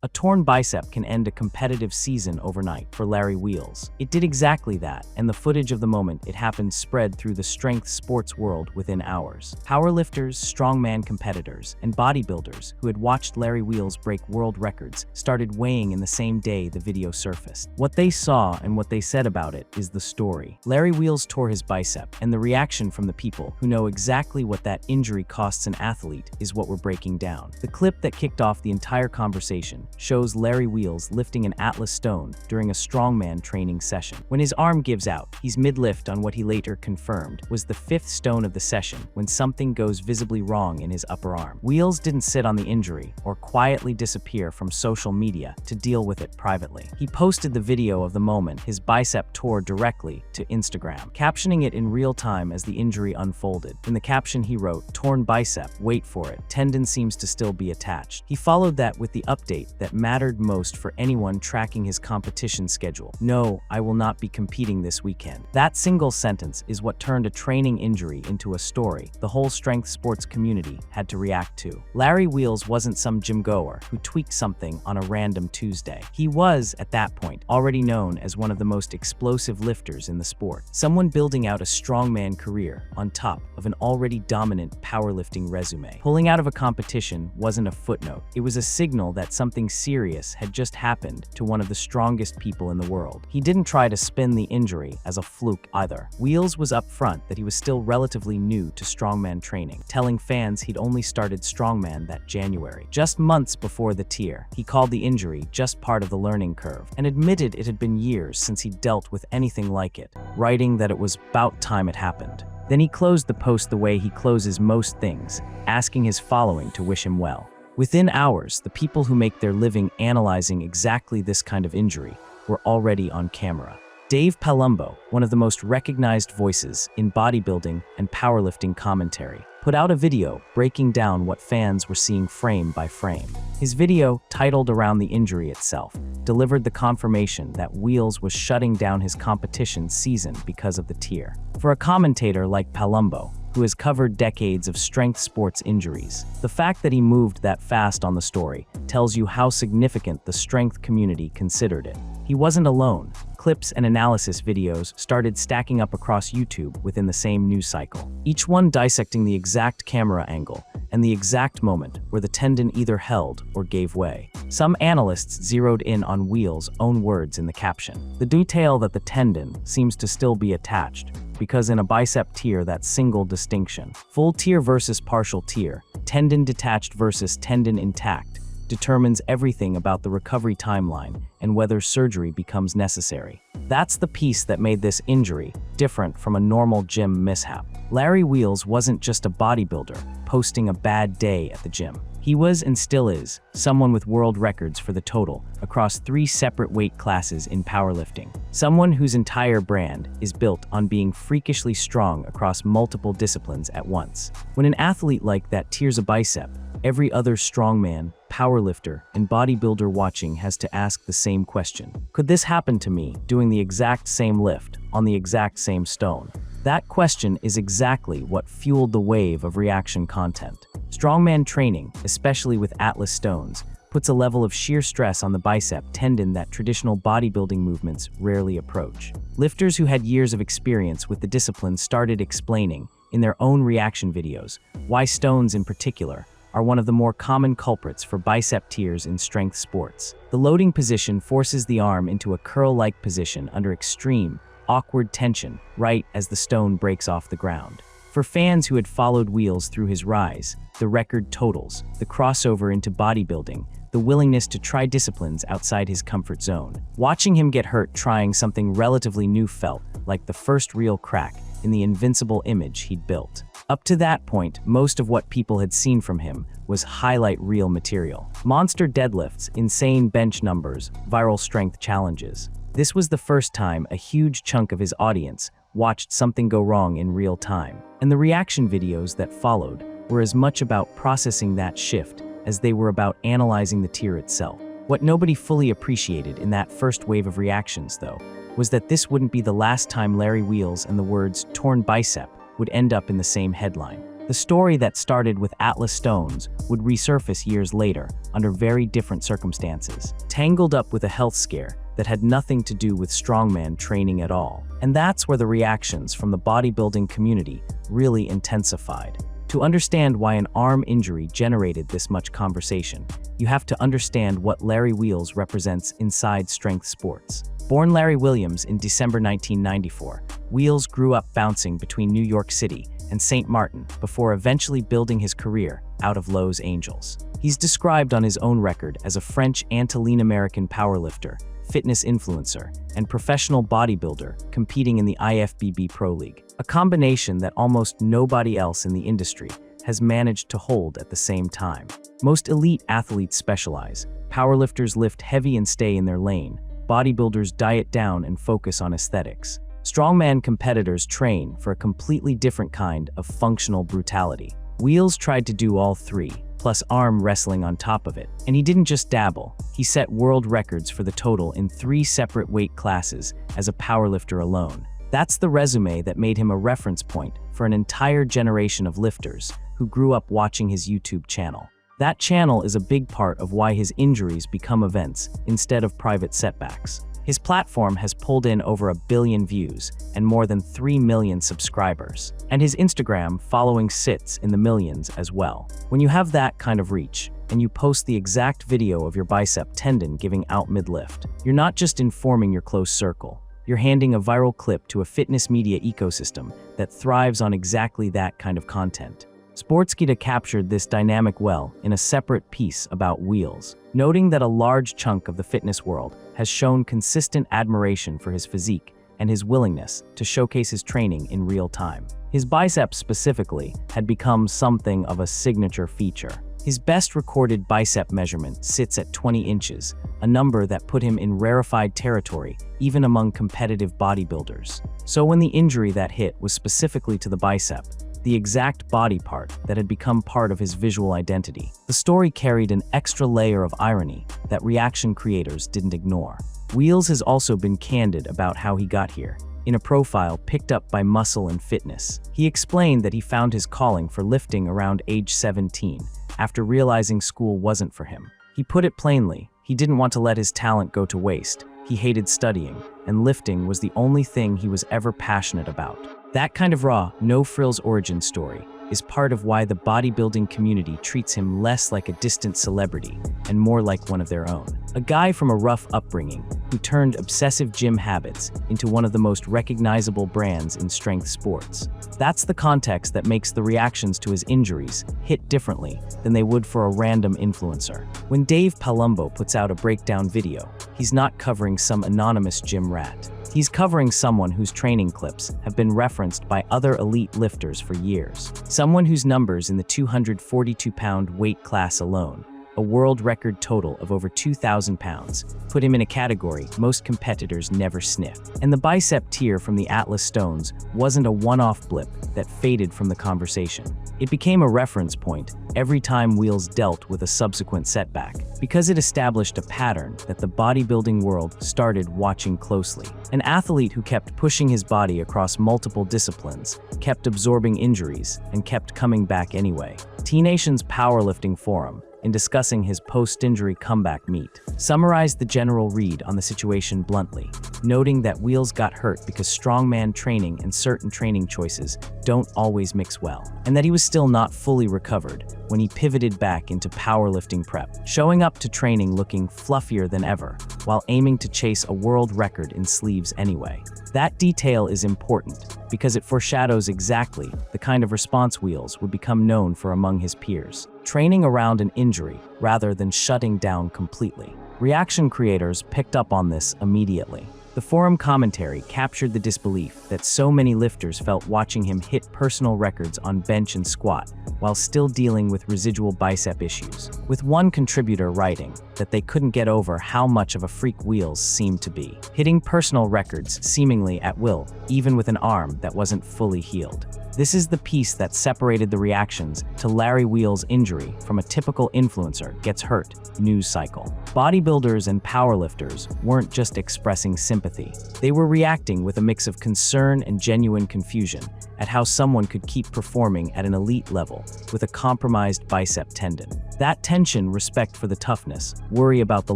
A torn bicep can end a competitive season overnight for Larry Wheels. It did exactly that, and the footage of the moment it happened spread through the strength sports world within hours. Powerlifters, strongman competitors, and bodybuilders who had watched Larry Wheels break world records started weighing in the same day the video surfaced. What they saw and what they said about it is the story. Larry Wheels tore his bicep, and the reaction from the people who know exactly what that injury costs an athlete is what we're breaking down. The clip that kicked off the entire conversation shows Larry Wheels lifting an Atlas stone during a strongman training session. When his arm gives out, he's mid-lift on what he later confirmed was the fifth stone of the session when something goes visibly wrong in his upper arm. Wheels didn't sit on the injury or quietly disappear from social media to deal with it privately. He posted the video of the moment his bicep tore directly to Instagram, captioning it in real time as the injury unfolded. In the caption he wrote, "Torn bicep, wait for it, tendon seems to still be attached." He followed that with the update that mattered most for anyone tracking his competition schedule. "No, I will not be competing this weekend." That single sentence is what turned a training injury into a story the whole strength sports community had to react to. Larry Wheels wasn't some gym goer who tweaked something on a random Tuesday. He was, at that point, already known as one of the most explosive lifters in the sport, someone building out a strongman career on top of an already dominant powerlifting resume. Pulling out of a competition wasn't a footnote. It was a signal that something serious had just happened to one of the strongest people in the world. He didn't try to spin the injury as a fluke either. Wheels was upfront that he was still relatively new to strongman training, telling fans he'd only started strongman that January, just months before the tear. He called the injury just part of the learning curve and admitted it had been years since he'd dealt with anything like it, writing that it was about time it happened. Then he closed the post the way he closes most things, asking his following to wish him well. Within hours, the people who make their living analyzing exactly this kind of injury were already on camera. Dave Palumbo, one of the most recognized voices in bodybuilding and powerlifting commentary, put out a video breaking down what fans were seeing frame by frame. His video, titled around the injury itself, delivered the confirmation that Wheels was shutting down his competition season because of the tear. For a commentator like Palumbo, who has covered decades of strength sports injuries, the fact that he moved that fast on the story tells you how significant the strength community considered it. He wasn't alone. Clips and analysis videos started stacking up across YouTube within the same news cycle, each one dissecting the exact camera angle and the exact moment where the tendon either held or gave way. Some analysts zeroed in on Wheels' own words in the caption. The detail that the tendon seems to still be attached, because in a bicep tear that's single distinction. Full tear versus partial tear, tendon detached versus tendon intact, determines everything about the recovery timeline and whether surgery becomes necessary. That's the piece that made this injury different from a normal gym mishap. Larry Wheels wasn't just a bodybuilder posting a bad day at the gym. He was, and still is, someone with world records for the total across 3 separate weight classes in powerlifting. Someone whose entire brand is built on being freakishly strong across multiple disciplines at once. When an athlete like that tears a bicep, every other strongman, powerlifter, and bodybuilder watching has to ask the same question. Could this happen to me doing the exact same lift on the exact same stone? That question is exactly what fueled the wave of reaction content. Strongman training, especially with Atlas stones, puts a level of sheer stress on the bicep tendon that traditional bodybuilding movements rarely approach. Lifters who had years of experience with the discipline started explaining, in their own reaction videos, why stones in particular are one of the more common culprits for bicep tears in strength sports. The loading position forces the arm into a curl-like position under extreme, awkward tension right as the stone breaks off the ground. For fans who had followed Wheels through his rise, the record totals, the crossover into bodybuilding, the willingness to try disciplines outside his comfort zone, watching him get hurt trying something relatively new felt like the first real crack in the invincible image he'd built. Up to that point, most of what people had seen from him was highlight reel material. Monster deadlifts, insane bench numbers, viral strength challenges. This was the first time a huge chunk of his audience watched something go wrong in real time. And the reaction videos that followed were as much about processing that shift as they were about analyzing the tear itself. What nobody fully appreciated in that first wave of reactions, though, was that this wouldn't be the last time Larry Wheels and the words "torn bicep" would end up in the same headline. The story that started with Atlas stones would resurface years later under very different circumstances, tangled up with a health scare that had nothing to do with strongman training at all. And that's where the reactions from the bodybuilding community really intensified. To understand why an arm injury generated this much conversation, you have to understand what Larry Wheels represents inside strength sports. Born Larry Williams in December 1994, Wheels grew up bouncing between New York City and St. Martin before eventually building his career out of Los Angeles. He's described on his own record as a French Antillean-American powerlifter, fitness influencer, and professional bodybuilder competing in the IFBB Pro League, a combination that almost nobody else in the industry has managed to hold at the same time. Most elite athletes specialize. Powerlifters lift heavy and stay in their lane. Bodybuilders diet down and focus on aesthetics. Strongman competitors train for a completely different kind of functional brutality. Wheels tried to do all three, plus arm wrestling on top of it. And he didn't just dabble, he set world records for the total in 3 separate weight classes as a powerlifter alone. That's the resume that made him a reference point for an entire generation of lifters who grew up watching his YouTube channel. That channel is a big part of why his injuries become events instead of private setbacks. His platform has pulled in over 1 billion views and more than 3 million subscribers. And his Instagram following sits in the millions as well. When you have that kind of reach, and you post the exact video of your bicep tendon giving out mid-lift, you're not just informing your close circle. You're handing a viral clip to a fitness media ecosystem that thrives on exactly that kind of content. Sportskeeda captured this dynamic well in a separate piece about Wheels, noting that a large chunk of the fitness world has shown consistent admiration for his physique and his willingness to showcase his training in real time. His biceps specifically had become something of a signature feature. His best recorded bicep measurement sits at 20 inches, a number that put him in rarefied territory even among competitive bodybuilders. So when the injury that hit was specifically to the bicep, the exact body part that had become part of his visual identity, the story carried an extra layer of irony that reaction creators didn't ignore. Wheels has also been candid about how he got here. In a profile picked up by Muscle and Fitness, he explained that he found his calling for lifting around age 17, after realizing school wasn't for him. He put it plainly, he didn't want to let his talent go to waste. He hated studying, and lifting was the only thing he was ever passionate about. That kind of raw, no-frills origin story is part of why the bodybuilding community treats him less like a distant celebrity and more like one of their own. A guy from a rough upbringing who turned obsessive gym habits into one of the most recognizable brands in strength sports. That's the context that makes the reactions to his injuries hit differently than they would for a random influencer. When Dave Palumbo puts out a breakdown video, he's not covering some anonymous gym rat. He's covering someone whose training clips have been referenced by other elite lifters for years. Someone whose numbers in the 242-pound weight class alone, a world record total of over 2,000 pounds, put him in a category most competitors never sniff. And the bicep tear from the Atlas stones wasn't a one-off blip that faded from the conversation. It became a reference point every time Wheels dealt with a subsequent setback, because it established a pattern that the bodybuilding world started watching closely. An athlete who kept pushing his body across multiple disciplines, kept absorbing injuries, and kept coming back anyway. T-Nation's powerlifting forum, in discussing his post-injury comeback meet, summarized the general read on the situation bluntly, noting that Wheels got hurt because strongman training and certain training choices don't always mix well, and that he was still not fully recovered when he pivoted back into powerlifting prep, showing up to training looking fluffier than ever, while aiming to chase a world record in sleeves anyway. That detail is important because it foreshadows exactly the kind of response Wheels would become known for among his peers, training around an injury rather than shutting down completely. Reaction creators picked up on this immediately. The forum commentary captured the disbelief that so many lifters felt watching him hit personal records on bench and squat while still dealing with residual bicep issues, with one contributor writing that they couldn't get over how much of a freak Wheels seemed to be, hitting personal records seemingly at will, even with an arm that wasn't fully healed. This is the piece that separated the reactions to Larry Wheels' injury from a typical influencer gets hurt news cycle. Bodybuilders and powerlifters weren't just expressing sympathy. They were reacting with a mix of concern and genuine confusion at how someone could keep performing at an elite level with a compromised bicep tendon. That tension, respect for the toughness, worry about the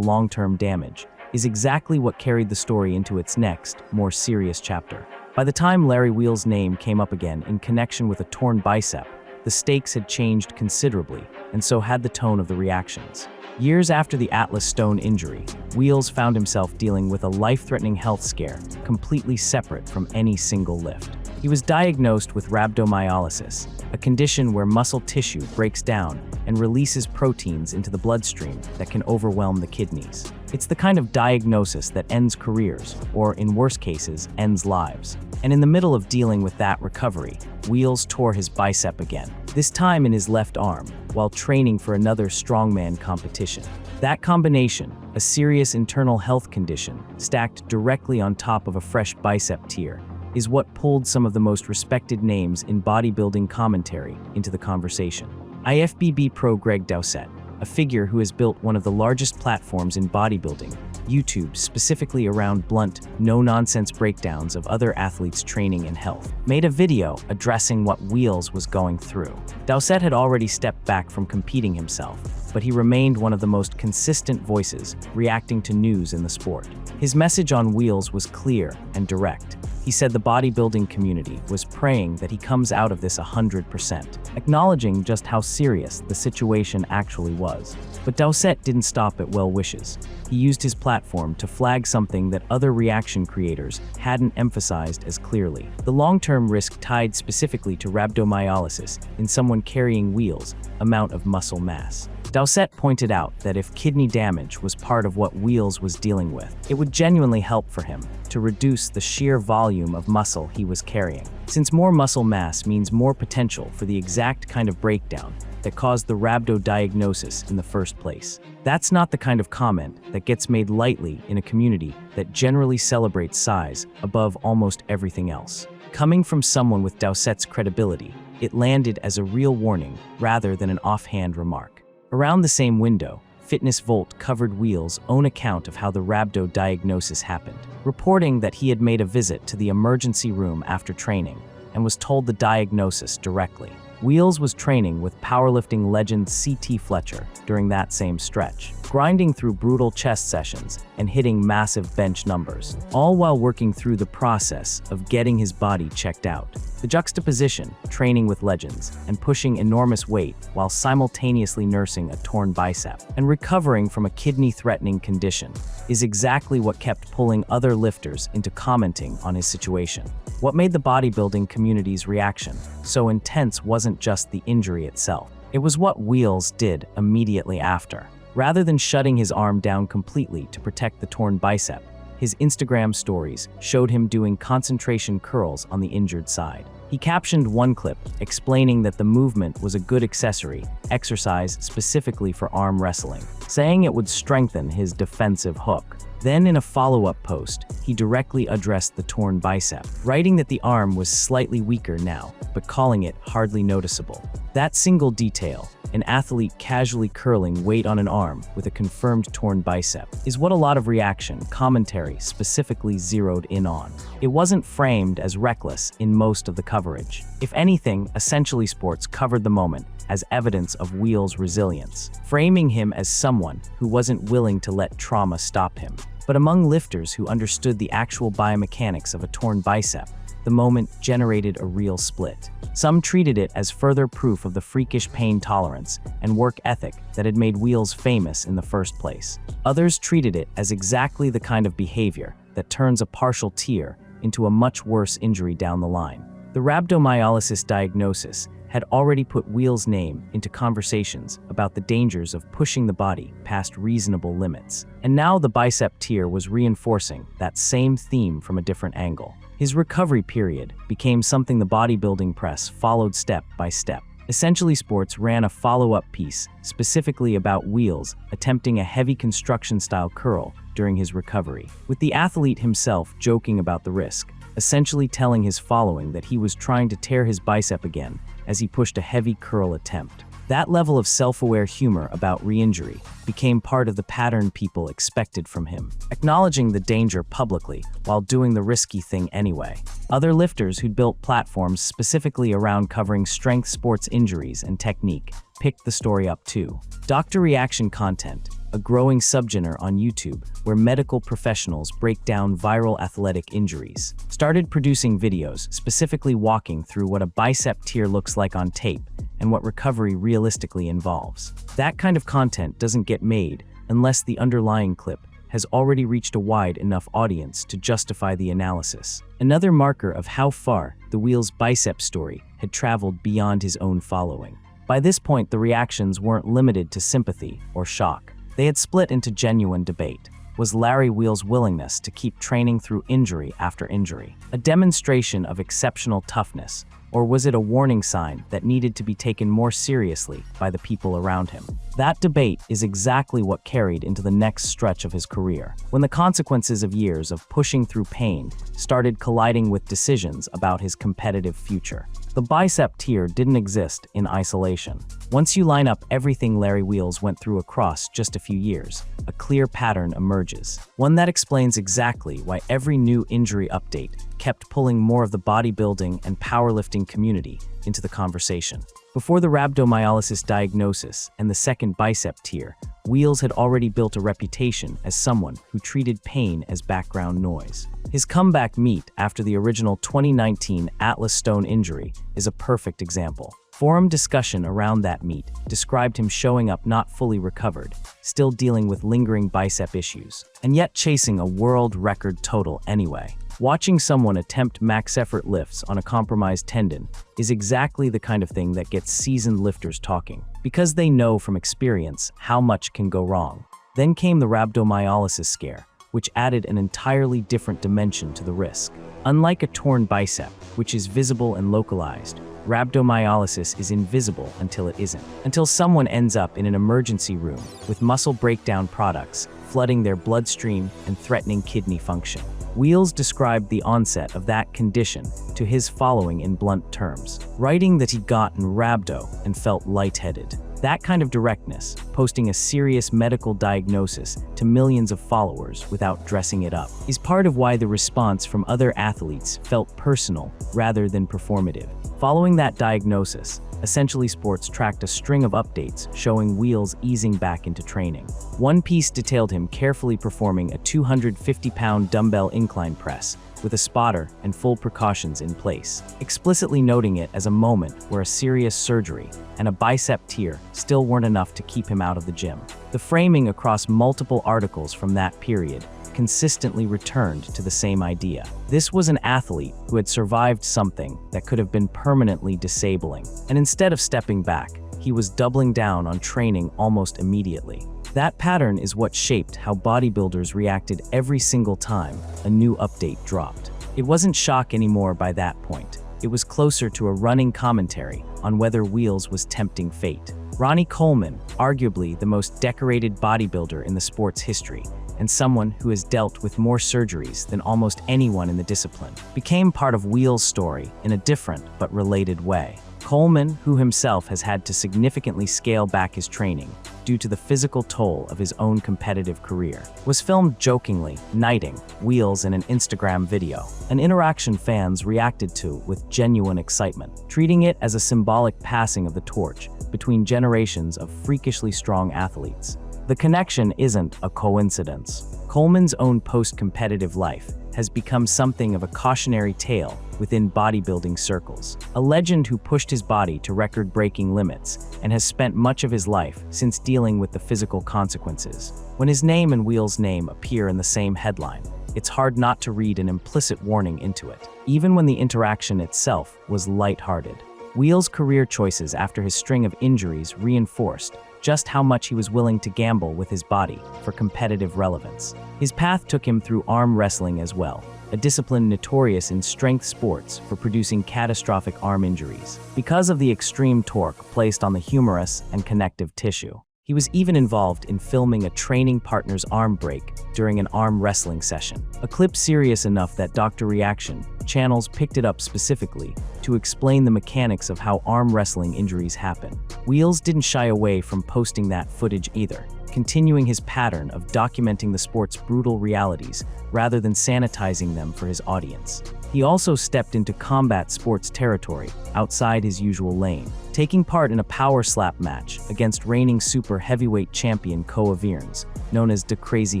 long-term damage, is exactly what carried the story into its next, more serious chapter. By the time Larry Wheels' name came up again in connection with a torn bicep, the stakes had changed considerably, and so had the tone of the reactions. Years after the Atlas Stone injury, Wheels found himself dealing with a life-threatening health scare, completely separate from any single lift. He was diagnosed with rhabdomyolysis, a condition where muscle tissue breaks down and releases proteins into the bloodstream that can overwhelm the kidneys. It's the kind of diagnosis that ends careers, or in worse cases, ends lives. And in the middle of dealing with that recovery, Wheels tore his bicep again, this time in his left arm, while training for another strongman competition. That combination, a serious internal health condition stacked directly on top of a fresh bicep tear, is what pulled some of the most respected names in bodybuilding commentary into the conversation. IFBB pro Greg Doucette, a figure who has built one of the largest platforms in bodybuilding, YouTube, specifically around blunt, no-nonsense breakdowns of other athletes' training and health, made a video addressing what Wheels was going through. Doucette had already stepped back from competing himself, but he remained one of the most consistent voices reacting to news in the sport. His message on Wheels was clear and direct. He said the bodybuilding community was praying that he comes out of this 100%, acknowledging just how serious the situation actually was. But Doucette didn't stop at well wishes. He used his platform to flag something that other reaction creators hadn't emphasized as clearly: the long-term risk tied specifically to rhabdomyolysis in someone carrying Wheels' amount of muscle mass. Doucette pointed out that if kidney damage was part of what Wheels was dealing with, it would genuinely help for him to reduce the sheer volume of muscle he was carrying, since more muscle mass means more potential for the exact kind of breakdown that caused the rhabdo diagnosis in the first place. That's not the kind of comment that gets made lightly in a community that generally celebrates size above almost everything else. Coming from someone with Doucette's credibility, it landed as a real warning rather than an offhand remark. Around the same window, Fitness Volt covered Wheels' own account of how the rhabdo diagnosis happened, reporting that he had made a visit to the emergency room after training and was told the diagnosis directly. Wheels was training with powerlifting legend C.T. Fletcher during that same stretch, grinding through brutal chest sessions and hitting massive bench numbers, all while working through the process of getting his body checked out. The juxtaposition, training with legends and pushing enormous weight while simultaneously nursing a torn bicep and recovering from a kidney-threatening condition, is exactly what kept pulling other lifters into commenting on his situation. What made the bodybuilding community's reaction so intense wasn't just the injury itself. It was what Wheels did immediately after. Rather than shutting his arm down completely to protect the torn bicep, his Instagram stories showed him doing concentration curls on the injured side. He captioned one clip explaining that the movement was a good accessory, exercise specifically for arm wrestling, saying it would strengthen his defensive hook. Then in a follow-up post, he directly addressed the torn bicep, writing that the arm was slightly weaker now, but calling it hardly noticeable. That single detail, an athlete casually curling weight on an arm with a confirmed torn bicep, is what a lot of reaction commentary specifically zeroed in on. It wasn't framed as reckless in most of the coverage. If anything, Essentially Sports covered the moment as evidence of Wheels' resilience, framing him as someone who wasn't willing to let trauma stop him. But among lifters who understood the actual biomechanics of a torn bicep, the moment generated a real split. Some treated it as further proof of the freakish pain tolerance and work ethic that had made Wheels famous in the first place. Others treated it as exactly the kind of behavior that turns a partial tear into a much worse injury down the line. The rhabdomyolysis diagnosis had already put Wheels' name into conversations about the dangers of pushing the body past reasonable limits. And now the bicep tear was reinforcing that same theme from a different angle. His recovery period became something the bodybuilding press followed step by step. Essentially Sports ran a follow-up piece specifically about Wheels attempting a heavy construction-style curl during his recovery, with the athlete himself joking about the risk, essentially telling his following that he was trying to tear his bicep again as he pushed a heavy curl attempt. That level of self-aware humor about re-injury became part of the pattern people expected from him, acknowledging the danger publicly while doing the risky thing anyway. Other lifters who'd built platforms specifically around covering strength sports injuries and technique picked the story up too. Doctor Reaction Content, a growing subgenre on YouTube where medical professionals break down viral athletic injuries, started producing videos specifically walking through what a bicep tear looks like on tape and what recovery realistically involves. That kind of content doesn't get made unless the underlying clip has already reached a wide enough audience to justify the analysis. Another marker of how far the Wheels bicep story had traveled beyond his own following. By this point, the reactions weren't limited to sympathy or shock. They had split into genuine debate. Was Larry Wheels' willingness to keep training through injury after injury a demonstration of exceptional toughness, or was it a warning sign that needed to be taken more seriously by the people around him? That debate is exactly what carried into the next stretch of his career, when the consequences of years of pushing through pain started colliding with decisions about his competitive future. The bicep tear didn't exist in isolation. Once you line up everything Larry Wheels went through across just a few years, a clear pattern emerges. One that explains exactly why every new injury update kept pulling more of the bodybuilding and powerlifting community into the conversation. Before the rhabdomyolysis diagnosis and the second bicep tear, Wheels had already built a reputation as someone who treated pain as background noise. His comeback meet after the original 2019 Atlas Stone injury is a perfect example. Forum discussion around that meet described him showing up not fully recovered, still dealing with lingering bicep issues, and yet chasing a world record total anyway. Watching someone attempt max effort lifts on a compromised tendon is exactly the kind of thing that gets seasoned lifters talking, because they know from experience how much can go wrong. Then came the rhabdomyolysis scare, which added an entirely different dimension to the risk. Unlike a torn bicep, which is visible and localized, rhabdomyolysis is invisible until it isn't. Until someone ends up in an emergency room with muscle breakdown products flooding their bloodstream and threatening kidney function. Wheels described the onset of that condition to his following in blunt terms, writing that he'd gotten rhabdo and felt lightheaded. That kind of directness, posting a serious medical diagnosis to millions of followers without dressing it up, is part of why the response from other athletes felt personal rather than performative. Following that diagnosis, Essentially Sports tracked a string of updates showing Wheels easing back into training. One piece detailed him carefully performing a 250-pound dumbbell incline press with a spotter and full precautions in place, explicitly noting it as a moment where a serious surgery and a bicep tear still weren't enough to keep him out of the gym. The framing across multiple articles from that period consistently returned to the same idea. This was an athlete who had survived something that could have been permanently disabling, and instead of stepping back, he was doubling down on training almost immediately. That pattern is what shaped how bodybuilders reacted every single time a new update dropped. It wasn't shock anymore by that point. It was closer to a running commentary on whether Wheels was tempting fate. Ronnie Coleman, arguably the most decorated bodybuilder in the sport's history, and someone who has dealt with more surgeries than almost anyone in the discipline, became part of Wheels' story in a different but related way. Coleman, who himself has had to significantly scale back his training due to the physical toll of his own competitive career, was filmed jokingly knighting Wheels in an Instagram video, an interaction fans reacted to with genuine excitement, treating it as a symbolic passing of the torch between generations of freakishly strong athletes. The connection isn't a coincidence. Coleman's own post-competitive life has become something of a cautionary tale within bodybuilding circles. A legend who pushed his body to record-breaking limits and has spent much of his life since dealing with the physical consequences. When his name and Wheels' name appear in the same headline, it's hard not to read an implicit warning into it, even when the interaction itself was lighthearted. Wheels' career choices after his string of injuries reinforced just how much he was willing to gamble with his body for competitive relevance. His path took him through arm wrestling as well, a discipline notorious in strength sports for producing catastrophic arm injuries because of the extreme torque placed on the humerus and connective tissue. He was even involved in filming a training partner's arm break during an arm wrestling session, a clip serious enough that Doctor Reaction channels picked it up specifically to explain the mechanics of how arm wrestling injuries happen. Wheels didn't shy away from posting that footage either, continuing his pattern of documenting the sport's brutal realities rather than sanitizing them for his audience. He also stepped into combat sports territory outside his usual lane, taking part in a power slap match against reigning super heavyweight champion Koa Viernes, known as the Crazy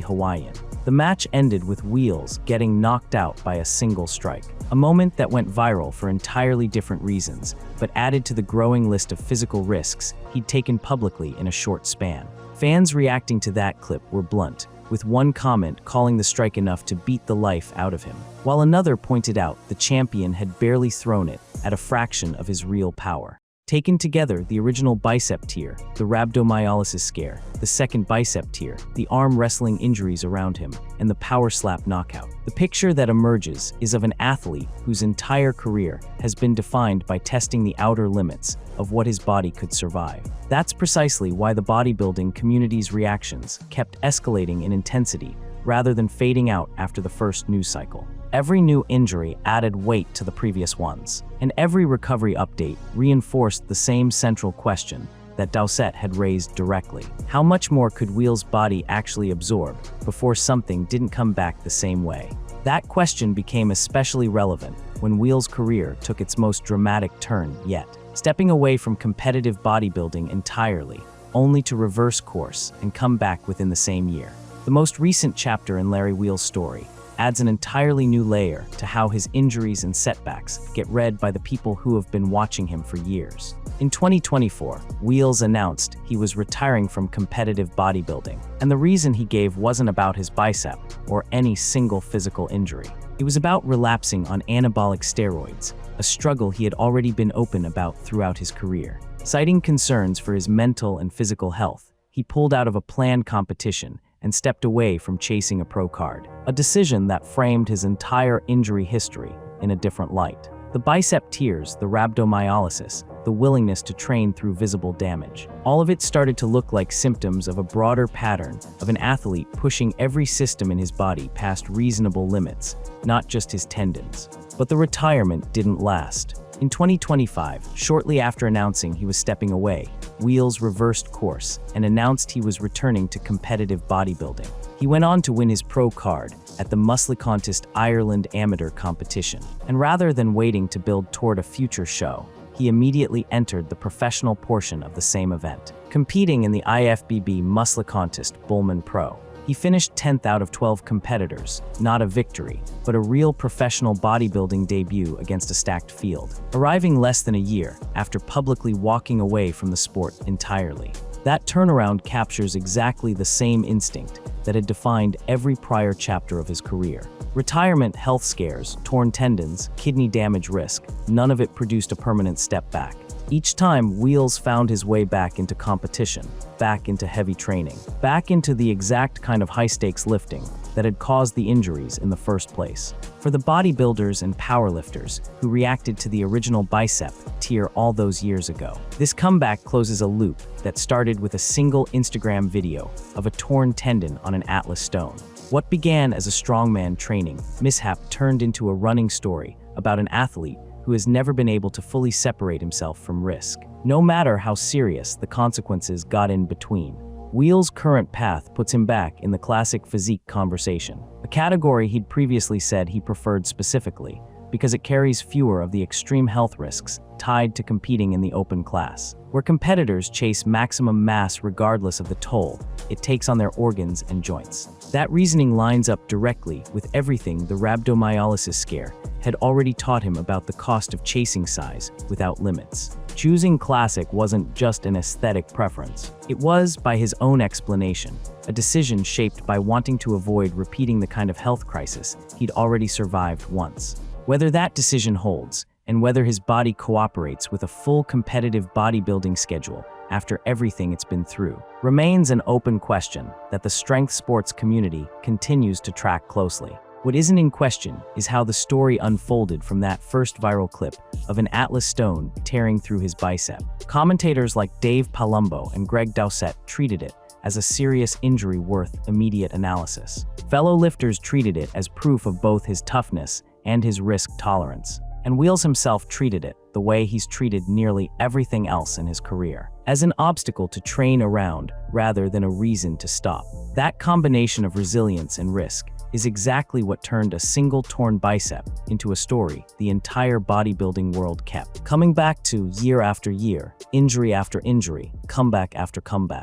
Hawaiian. The match ended with Wheels getting knocked out by a single strike, a moment that went viral for entirely different reasons, but added to the growing list of physical risks he'd taken publicly in a short span. Fans reacting to that clip were blunt, with one comment calling the strike enough to beat the life out of him, while another pointed out the champion had barely thrown it at a fraction of his real power. Taken together, the original bicep tear, the rhabdomyolysis scare, the second bicep tear, the arm wrestling injuries around him, and the power slap knockout. The picture that emerges is of an athlete whose entire career has been defined by testing the outer limits of what his body could survive. That's precisely why the bodybuilding community's reactions kept escalating in intensity rather than fading out after the first news cycle. Every new injury added weight to the previous ones, and every recovery update reinforced the same central question that Dowsett had raised directly. How much more could Wheels' body actually absorb before something didn't come back the same way? That question became especially relevant when Wheels' career took its most dramatic turn yet, stepping away from competitive bodybuilding entirely, only to reverse course and come back within the same year. The most recent chapter in Larry Wheels' story adds an entirely new layer to how his injuries and setbacks get read by the people who have been watching him for years. In 2024, Wheels announced he was retiring from competitive bodybuilding, and the reason he gave wasn't about his bicep or any single physical injury. It was about relapsing on anabolic steroids, a struggle he had already been open about throughout his career. Citing concerns for his mental and physical health, he pulled out of a planned competition and stepped away from chasing a pro card, a decision that framed his entire injury history in a different light. The bicep tears, the rhabdomyolysis, the willingness to train through visible damage. All of it started to look like symptoms of a broader pattern of an athlete pushing every system in his body past reasonable limits, not just his tendons. But the retirement didn't last. In 2025, shortly after announcing he was stepping away, Wheels reversed course and announced he was returning to competitive bodybuilding. He went on to win his pro card at the Muscle Contest Ireland Amateur competition, and rather than waiting to build toward a future show, he immediately entered the professional portion of the same event, competing in the IFBB Muscle Contest Bullman Pro. He finished 10th out of 12 competitors, not a victory, but a real professional bodybuilding debut against a stacked field, arriving less than a year after publicly walking away from the sport entirely. That turnaround captures exactly the same instinct that had defined every prior chapter of his career. Retirement, health scares, torn tendons, kidney damage risk, none of it produced a permanent step back. Each time, Wheels found his way back into competition, back into heavy training, back into the exact kind of high-stakes lifting that had caused the injuries in the first place. For the bodybuilders and powerlifters who reacted to the original bicep tear all those years ago, this comeback closes a loop that started with a single Instagram video of a torn tendon on an Atlas stone. What began as a strongman training mishap turned into a running story about an athlete who has never been able to fully separate himself from risk, no matter how serious the consequences got in between. Wheels' current path puts him back in the classic physique conversation, a category he'd previously said he preferred specifically because it carries fewer of the extreme health risks tied to competing in the open class, where competitors chase maximum mass regardless of the toll it takes on their organs and joints. That reasoning lines up directly with everything the rhabdomyolysis scare had already taught him about the cost of chasing size without limits. Choosing classic wasn't just an aesthetic preference. It was, by his own explanation, a decision shaped by wanting to avoid repeating the kind of health crisis he'd already survived once. Whether that decision holds, and whether his body cooperates with a full competitive bodybuilding schedule after everything it's been through, remains an open question that the strength sports community continues to track closely. What isn't in question is how the story unfolded from that first viral clip of an Atlas stone tearing through his bicep. Commentators like Dave Palumbo and Greg Dowsett treated it as a serious injury worth immediate analysis. Fellow lifters treated it as proof of both his toughness and his risk tolerance. And Wheels himself treated it the way he's treated nearly everything else in his career, as an obstacle to train around rather than a reason to stop. That combination of resilience and risk is exactly what turned a single torn bicep into a story the entire bodybuilding world kept coming back to year after year, injury after injury, comeback after comeback.